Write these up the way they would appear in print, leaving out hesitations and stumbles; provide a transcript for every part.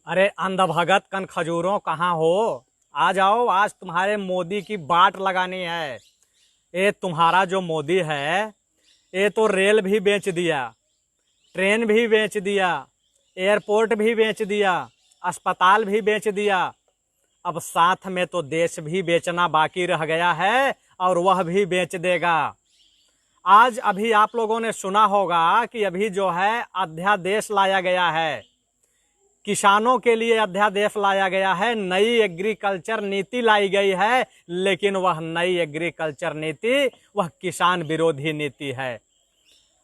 अरे अंधभगत कन खजूरों कहाँ हो। आ जाओ, आज तुम्हारे मोदी की बाट लगानी है। ये तुम्हारा जो मोदी है, ये तो रेल भी बेच दिया, ट्रेन भी बेच दिया, एयरपोर्ट भी बेच दिया, अस्पताल भी बेच दिया। अब साथ में तो देश भी बेचना बाकी रह गया है और वह भी बेच देगा। आज अभी आप लोगों ने सुना होगा कि अभी जो है अध्यादेश लाया गया है, किसानों के लिए अध्यादेश लाया गया है, नई एग्रीकल्चर नीति लाई गई है। लेकिन वह नई एग्रीकल्चर नीति वह किसान विरोधी नीति है।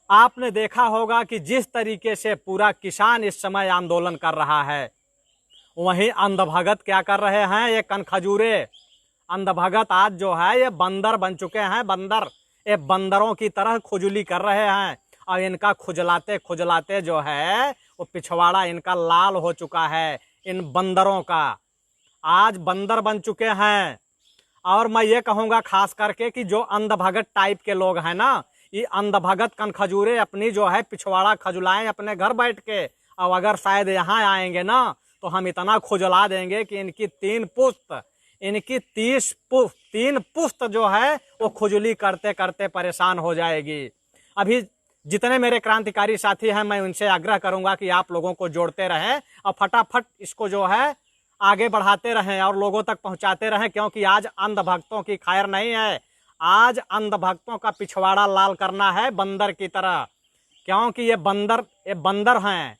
आपने देखा होगा कि जिस तरीके से पूरा किसान इस समय आंदोलन कर रहा है, वहीं अंधभगत क्या कर रहे हैं, ये कनखजूरे अंधभगत आज जो है ये बंदर बन चुके हैं। बंदर, ये बंदरों की तरह खुजली कर रहे हैं और इनका खुजलाते खुजलाते जो है वो पिछवाड़ा इनका लाल हो चुका है। इन बंदरों का आज बंदर बन चुके हैं। और मैं ये कहूँगा खास करके कि जो अंधभगत टाइप के लोग हैं ना, ये अंधभगत कनखजूरे अपनी जो है पिछवाड़ा खजुलाएं अपने घर बैठ के। और अगर शायद यहाँ आएंगे ना तो हम इतना खुजला देंगे कि इनकी तीन पुश्त जो है वो खुजली करते करते परेशान हो जाएगी। अभी जितने मेरे क्रांतिकारी साथी हैं, मैं उनसे आग्रह करूंगा कि आप लोगों को जोड़ते रहें और फटाफट इसको जो है आगे बढ़ाते रहें और लोगों तक पहुंचाते रहें, क्योंकि आज अंधभक्तों की खैर नहीं है। आज अंधभक्तों का पिछवाड़ा लाल करना है बंदर की तरह, क्योंकि ये बंदर हैं।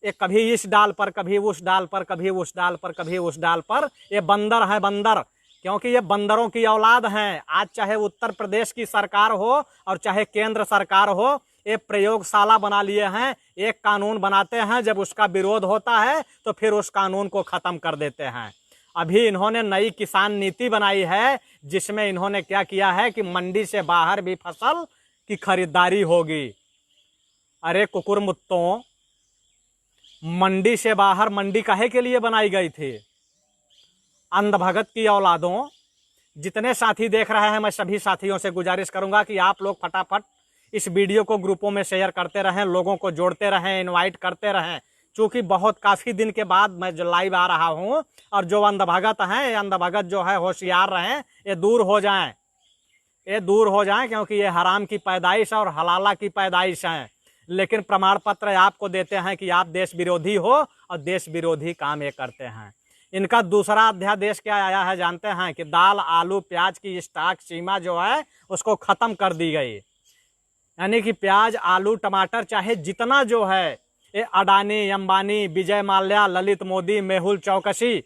ये कभी इस डाल पर, कभी उस डाल पर, कभी उस डाल पर, कभी उस डाल पर, ये बंदर है बंदर। क्योंकि ये बंदरों की औलाद हैं। आज चाहे उत्तर प्रदेश की सरकार हो और चाहे केंद्र सरकार हो, ये प्रयोगशाला बना लिए हैं। एक कानून बनाते हैं, जब उसका विरोध होता है तो फिर उस कानून को खत्म कर देते हैं। अभी इन्होंने नई किसान नीति बनाई है, जिसमें इन्होंने क्या किया है कि मंडी से बाहर भी फसल की खरीदारी होगी। अरे कुकुरमुत्तों, मंडी से बाहर मंडी काहे के लिए बनाई गई थी? अंधभगत की औलादों, जितने साथी देख रहे हैं, मैं सभी साथियों से गुजारिश करूंगा कि आप लोग फटाफट इस वीडियो को ग्रुपों में शेयर करते रहें, लोगों को जोड़ते रहें, इनवाइट करते रहें। चूंकि बहुत काफ़ी दिन के बाद मैं जो लाइव आ रहा हूं, और जो अंधभगत हैं, ये अंधभगत जो है होशियार रहें, ये दूर हो जाएं, क्योंकि ये हराम की पैदाइश और हलाला की पैदाइश हैं। लेकिन प्रमाण पत्र आपको देते हैं कि आप देश विरोधी हो और देश विरोधी काम ये करते हैं। इनका दूसरा अध्यादेश क्या आया है जानते हैं कि दाल, आलू, प्याज की स्टॉक सीमा जो है उसको खत्म कर दी गई। यानी कि प्याज, आलू, टमाटर चाहे जितना जो है, ये अडानी, अंबानी, विजय माल्या, ललित मोदी, मेहुल चौकसी,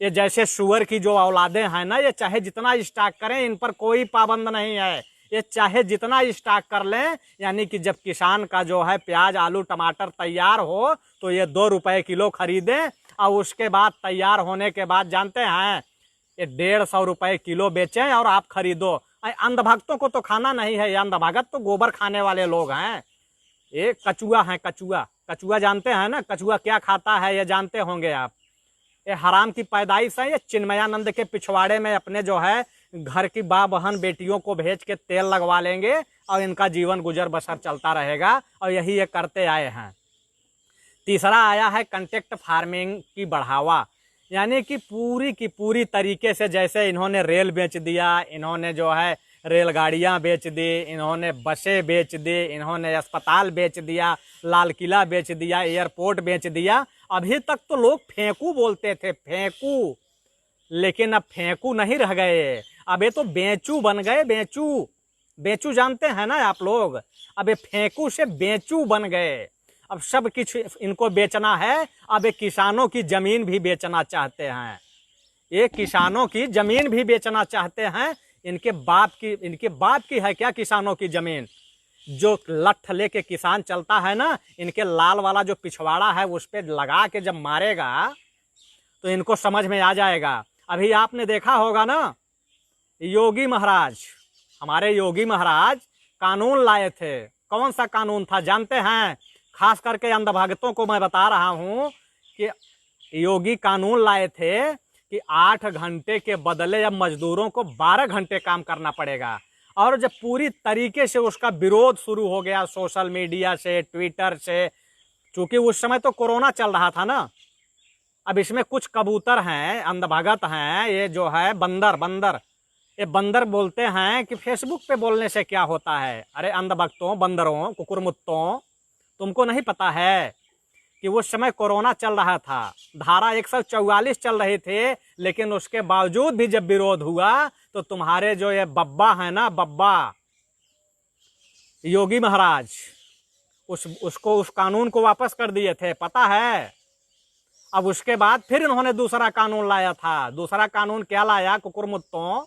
ये जैसे सुअर की जो औलादें हैं ना, ये चाहे जितना स्टॉक करें, इन पर कोई पाबंद नहीं है। ये चाहे जितना स्टॉक कर लें। यानी कि जब किसान का जो है प्याज, आलू, टमाटर तैयार हो तो ये 2 रुपए किलो खरीदें, और उसके बाद तैयार होने के बाद जानते हैं ये 150 रुपए किलो बेचें और आप खरीदो। अंधभक्तों को तो खाना नहीं है, ये अंधभगत तो गोबर खाने वाले लोग हैं। ये कचुआ है, कचुआ जानते हैं ना, कचुआ क्या खाता है ये जानते होंगे आप। ये हराम की पैदाइश है। ये चिन्मयानंद के पिछवाड़े में अपने जो है घर की बा बहन बेटियों को भेज के तेल लगवा लेंगे और इनका जीवन गुजर बसर चलता रहेगा, और यही ये करते आए हैं। तीसरा आया है कंट्रैक्ट फार्मिंग की बढ़ावा। यानी कि पूरी की पूरी तरीके से, जैसे इन्होंने रेल बेच दिया, इन्होंने जो है रेलगाड़ियां बेच दी, इन्होंने बसें बेच दी, इन्होंने अस्पताल बेच दिया, लाल किला बेच दिया, एयरपोर्ट बेच दिया। अभी तक तो लोग फेंकू बोलते थे, फेंकू, लेकिन अब फेंकू नहीं रह गए, अब ये तो बेचू बन गए। बेचू जानते हैं ना आप लोग, अब ये फेंकू से बेचू बन गए। अब सब कुछ इनको बेचना है। अब ये किसानों की जमीन भी बेचना चाहते हैं, ये किसानों की जमीन भी बेचना चाहते हैं। इनके बाप की है क्या किसानों की जमीन? जो लठ लेके किसान चलता है ना, इनके लाल वाला जो पिछवाड़ा है उस पर लगा के जब मारेगा तो इनको समझ में आ जाएगा। अभी आपने देखा होगा ना, योगी महाराज, हमारे योगी महाराज कानून लाए थे। कौन सा कानून था जानते हैं? खास करके अंधभक्तों को मैं बता रहा हूं कि योगी कानून लाए थे कि 8 घंटे के बदले अब मजदूरों को 12 घंटे काम करना पड़ेगा। और जब पूरी तरीके से उसका विरोध शुरू हो गया सोशल मीडिया से, ट्विटर से, चूंकि उस समय तो कोरोना चल रहा था ना, अब इसमें कुछ कबूतर हैं, अंधभगत हैं, ये जो है बंदर, ये बंदर बोलते हैं कि फेसबुक पे बोलने से क्या होता है। अरे अंधभक्तों, बंदरों, कुकुरमुत्तों, तुमको नहीं पता है कि उस समय कोरोना चल रहा था, धारा 144 चल रही थे, लेकिन उसके बावजूद भी जब विरोध हुआ तो तुम्हारे जो ये बब्बा है ना, बब्बा योगी महाराज, उस कानून को वापस कर दिए थे, पता है। अब उसके बाद फिर इन्होंने दूसरा कानून लाया था। दूसरा कानून क्या लाया कुकुरमुत्तों,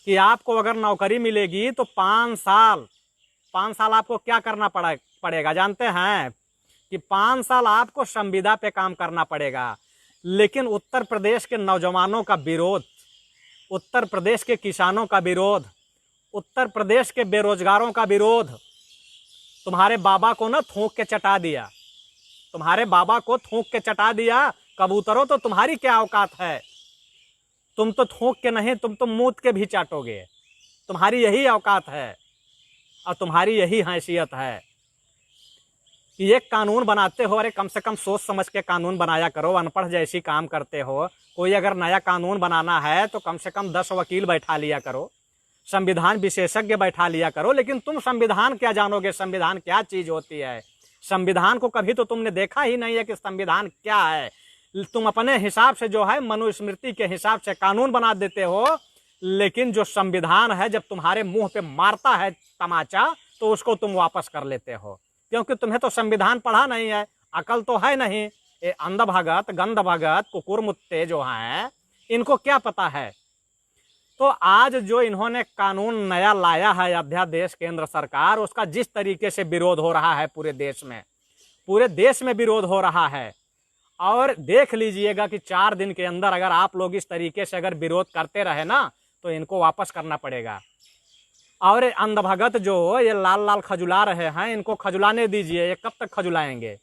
कि आपको अगर नौकरी मिलेगी तो 5 साल आपको क्या करना पड़ेगा जानते हैं कि 5 साल आपको संविदा पे काम करना पड़ेगा। लेकिन उत्तर प्रदेश के नौजवानों का विरोध, उत्तर प्रदेश के किसानों का विरोध, उत्तर प्रदेश के बेरोजगारों का विरोध तुम्हारे बाबा को ना थूक के चटा दिया, तुम्हारे बाबा को थूक के चटा दिया। कबूतरों तो तुम्हारी क्या औकात है, तुम तो थूक के नहीं, तुम तो मूत के भी चाटोगे। तुम्हारी यही औकात है और तुम्हारी यही हैसियत है कि एक कानून बनाते हो, अरे कम से कम सोच समझ के कानून बनाया करो। अनपढ़ जैसी काम करते हो। कोई अगर नया कानून बनाना है तो कम से कम 10 वकील बैठा लिया करो, संविधान विशेषज्ञ बैठा लिया करो। लेकिन तुम संविधान क्या जानोगे, संविधान क्या चीज होती है? संविधान को कभी तो तुमने देखा ही नहीं है कि संविधान क्या है। तुम अपने हिसाब से जो है मनुस्मृति के हिसाब से कानून बना देते हो, लेकिन जो संविधान है जब तुम्हारे मुंह पे मारता है तमाचा तो उसको तुम वापस कर लेते हो, क्योंकि तुम्हें तो संविधान पढ़ा नहीं है, अकल तो है नहीं। ये अंधभगत, गंधभगत, कुकुरमुत्ते जो हैं, इनको क्या पता है। तो आज जो इन्होंने कानून नया लाया है, अध्यादेश केंद्र सरकार, उसका जिस तरीके से विरोध हो रहा है पूरे देश में विरोध हो रहा है। और देख लीजिएगा कि 4 दिन के अंदर अगर आप लोग इस तरीके से अगर विरोध करते रहे ना तो इनको वापस करना पड़ेगा। और अंधभगत जो ये लाल खजुला रहे हैं, इनको खजुलाने दीजिए। ये कब तक खजुलाएंगे?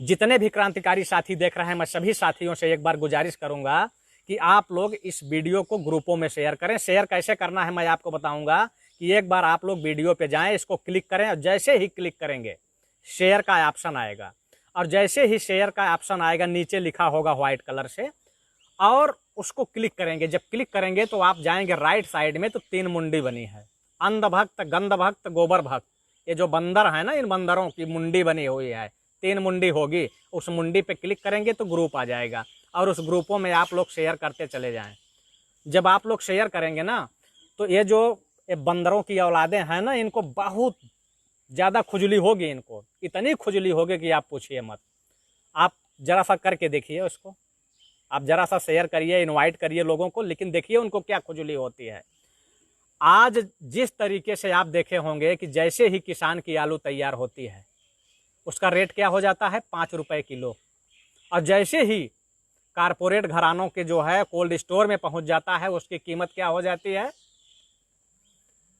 जितने भी क्रांतिकारी साथी देख रहे हैं, मैं सभी साथियों से एक बार गुजारिश करूंगा कि आप लोग इस वीडियो को ग्रुपों में शेयर करें। शेयर कैसे करना है मैं आपको बताऊंगा कि एक बार आप लोग वीडियो पे जाएं, इसको क्लिक करें और जैसे ही क्लिक करेंगे शेयर का ऑप्शन आएगा, और जैसे ही शेयर का ऑप्शन आएगा नीचे लिखा होगा व्हाइट कलर से, और उसको क्लिक करेंगे। जब क्लिक करेंगे तो आप जाएंगे राइट साइड में तो 3 मुंडी बनी है, अंधभक्त, गंधभक्त, गोबर भक्त। ये जो बंदर है ना, इन बंदरों की मुंडी बनी हुई है, 3 मुंडी होगी। उस मुंडी पे क्लिक करेंगे तो ग्रुप आ जाएगा, और उस ग्रुपों में आप लोग शेयर करते चले जाएं। जब आप लोग शेयर करेंगे ना तो ये जो ये बंदरों की औलादें हैं ना, इनको बहुत ज़्यादा खुजली होगी, इनको इतनी खुजली होगी कि आप पूछिए मत। आप जरा सा करके देखिए उसको, आप जरा सा शेयर करिए, इनवाइट करिए लोगों को, लेकिन देखिए उनको क्या खुजली होती है। आज जिस तरीके से आप देखे होंगे कि जैसे ही किसान की आलू तैयार होती है उसका रेट क्या हो जाता है, 5 रुपये किलो, और जैसे ही कारपोरेट घरानों के जो है कोल्ड स्टोर में पहुंच जाता है उसकी कीमत क्या हो जाती है,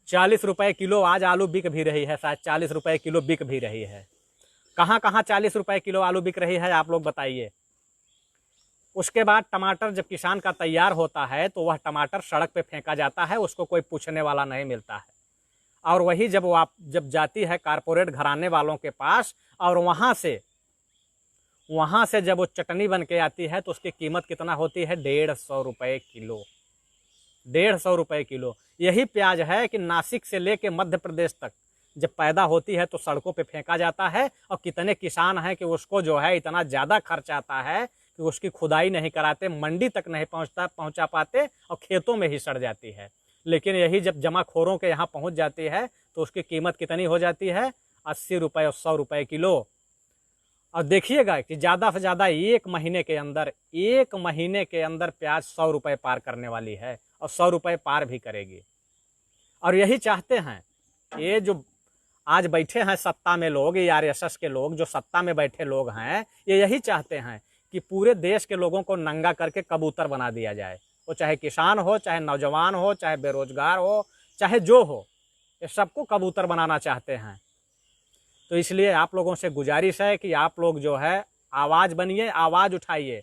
40 रुपये किलो। आज आलू बिक भी रही है, शायद 40 रुपये किलो बिक भी रही है। कहाँ कहाँ 40 रुपये किलो आलू बिक रही है आप लोग बताइए। उसके बाद टमाटर जब किसान का तैयार होता है तो वह टमाटर सड़क पे फेंका जाता है, उसको कोई पूछने वाला नहीं मिलता है। और वही जब जाती है कारपोरेट घराने वालों के पास, और वहाँ से जब वो चटनी बन के आती है तो उसकी कीमत कितना होती है, 150 रुपये किलो, 150 रुपये किलो। यही प्याज है कि नासिक से लेके मध्य प्रदेश तक जब पैदा होती है तो सड़कों पे फेंका जाता है, और कितने किसान हैं कि उसको जो है इतना ज़्यादा खर्च आता है कि उसकी खुदाई नहीं कराते, मंडी तक नहीं पहुंचा पाते, और खेतों में ही सड़ जाती है। लेकिन यही जब जमाखोरों के यहाँ पहुंच जाती है तो उसकी कीमत कितनी हो जाती है, 80 रुपये और 100 रुपये किलो। और देखिएगा कि ज़्यादा से ज़्यादा एक महीने के अंदर प्याज 100 रुपये पार करने वाली है, और 100 रुपये पार भी करेगी। और यही चाहते हैं ये जो आज बैठे हैं सत्ता में लोग, ये RSS के लोग जो सत्ता में बैठे लोग हैं, ये यही चाहते हैं कि पूरे देश के लोगों को नंगा करके कबूतर बना दिया जाए। वो चाहे किसान हो, चाहे नौजवान हो, चाहे बेरोजगार हो, चाहे जो हो, ये सबको कबूतर बनाना चाहते हैं। तो इसलिए आप लोगों से गुजारिश है कि आप लोग जो है आवाज़ बनिए, आवाज़ उठाइए।